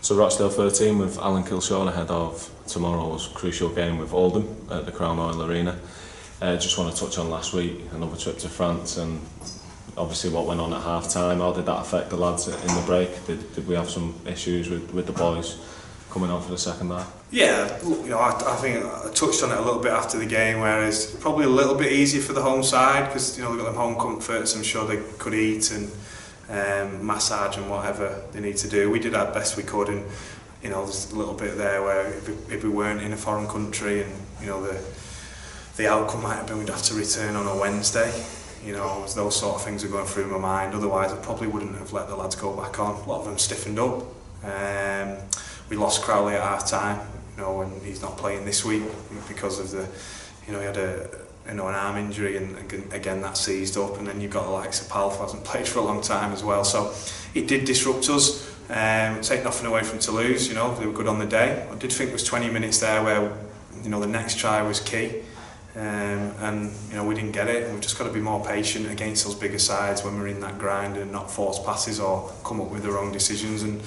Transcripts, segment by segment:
So Rochdale 13 with Alan Kilshaw ahead of tomorrow's crucial game with Oldham at the Crown Oil Arena. Just want to touch on last week, another trip to France, and obviously what went on at half time. How did that affect the lads in the break? Did we have some issues with the boys coming on for the second half? Yeah, I think I touched on it a little bit after the game, where it's probably a little bit easier for the home side because they've got them home comforts. I'm sure they could eat and massage and whatever they need to do. We did our best we could, and there's a little bit there where if we weren't in a foreign country, and the outcome might have been we'd have to return on a Wednesday. Those sort of things are going through my mind. Otherwise, I probably wouldn't have let the lads go back on. A lot of them stiffened up. We lost Crowley at half time, and he's not playing this week because of he had an arm injury, and again that seized up, and then you've got the likes of Palf, who hasn't played for a long time as well. So it did disrupt us. Take nothing away from Toulouse, they were good on the day. I did think there was 20 minutes there where the next try was key. And we didn't get it, and we've just got to be more patient against those bigger sides when we're in that grind, and not force passes or come up with the wrong decisions, and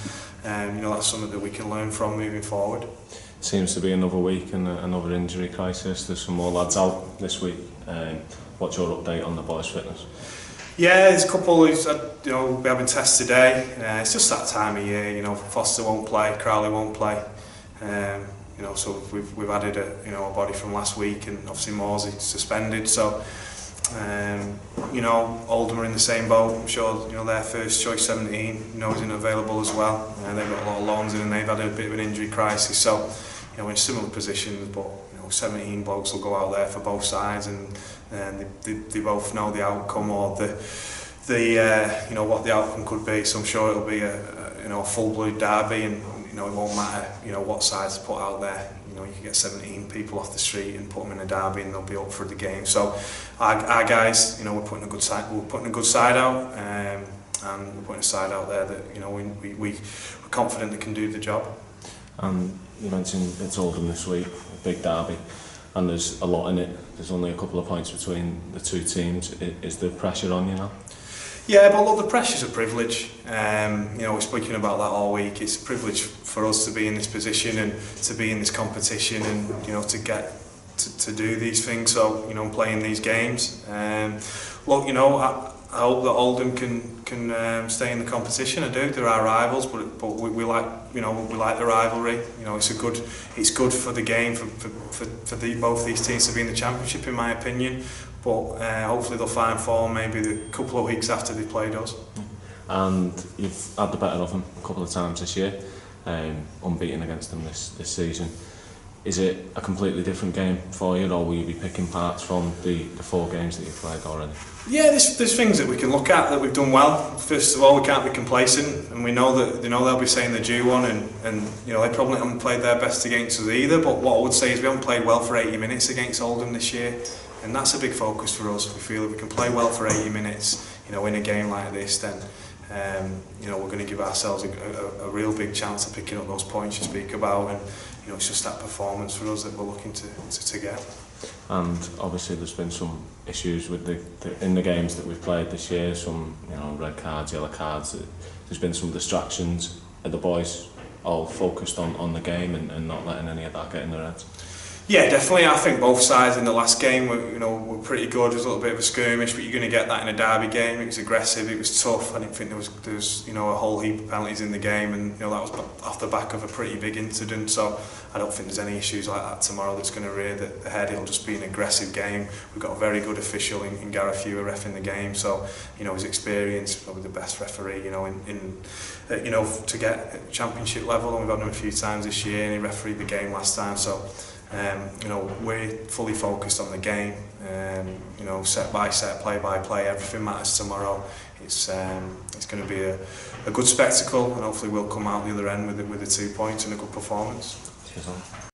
that's something that we can learn from moving forward. Seems to be another week and another injury crisis. There's some more lads out this week. What's your update on the boys' fitness? Yeah, there's a couple who's we're having tests today. It's just that time of year. Foster won't play, Crowley won't play. So we've added a body from last week, and obviously Morsey suspended. So Oldham are in the same boat. I'm sure their first choice 17 isn't available as well. They've got a lot of loans in, and they've had a bit of an injury crisis. So we're in similar positions, but 17 blokes will go out there for both sides, and they both know the outcome, or what the outcome could be. So I'm sure it'll be a full-blood derby, and it won't matter what sides to put out there. You can get 17 people off the street and put them in a derby, and they'll be up for the game. So our guys, we're putting a good side. We're putting a good side out, and we're putting a side out there that we're confident they can do the job. And you mentioned it's Oldham this week, a big derby, and there's a lot in it. There's only a couple of points between the two teams. Is there pressure on you now? Yeah, but look, the pressure's a privilege. We're speaking about that all week. It's a privilege for us to be in this position and to be in this competition, and to get to do these things. So playing these games. Look, I hope that Oldham can stay in the competition. I do. They're our rivals, but we like we like the rivalry. It's good for the game for both these teams to be in the championship, in my opinion. But hopefully they'll find form maybe a couple of weeks after they played us. And you've had the better of them a couple of times this year, unbeaten against them this season. Is it a completely different game for you, or will you be picking parts from the 4 games that you've played already? Yeah, there's things that we can look at that we've done well. First of all, we can't be complacent, and we know that they'll be saying they're due one, and they probably haven't played their best against us either. But what I would say is we haven't played well for 80 minutes against Oldham this year, and that's a big focus for us. We feel if we can play well for 80 minutes, in a game like this, then we're going to give ourselves a real big chance of picking up those points you speak about, and it's just that performance for us that we're looking to get. And obviously there's been some issues with in the games that we've played this year, some red cards, yellow cards. There's been some distractions. Are the boys all focused on the game and not letting any of that get in their heads? Yeah, definitely. I think both sides in the last game were pretty good. There was a little bit of a skirmish, but you're going to get that in a derby game. It was aggressive, it was tough. I didn't think there was a whole heap of penalties in the game, and that was off the back of a pretty big incident. So I don't think there's any issues like that tomorrow that's going to rear the head. It'll just be an aggressive game. We've got a very good official in Gareth Fewer reffing the game, so his experience, probably the best referee to get at championship level. And we've had him a few times this year, and he refereed the game last time. So we're fully focused on the game, set by set, play by play. Everything matters tomorrow. It's going to be a good spectacle, and hopefully we'll come out the other end with the 2 points and a good performance. Cheers on.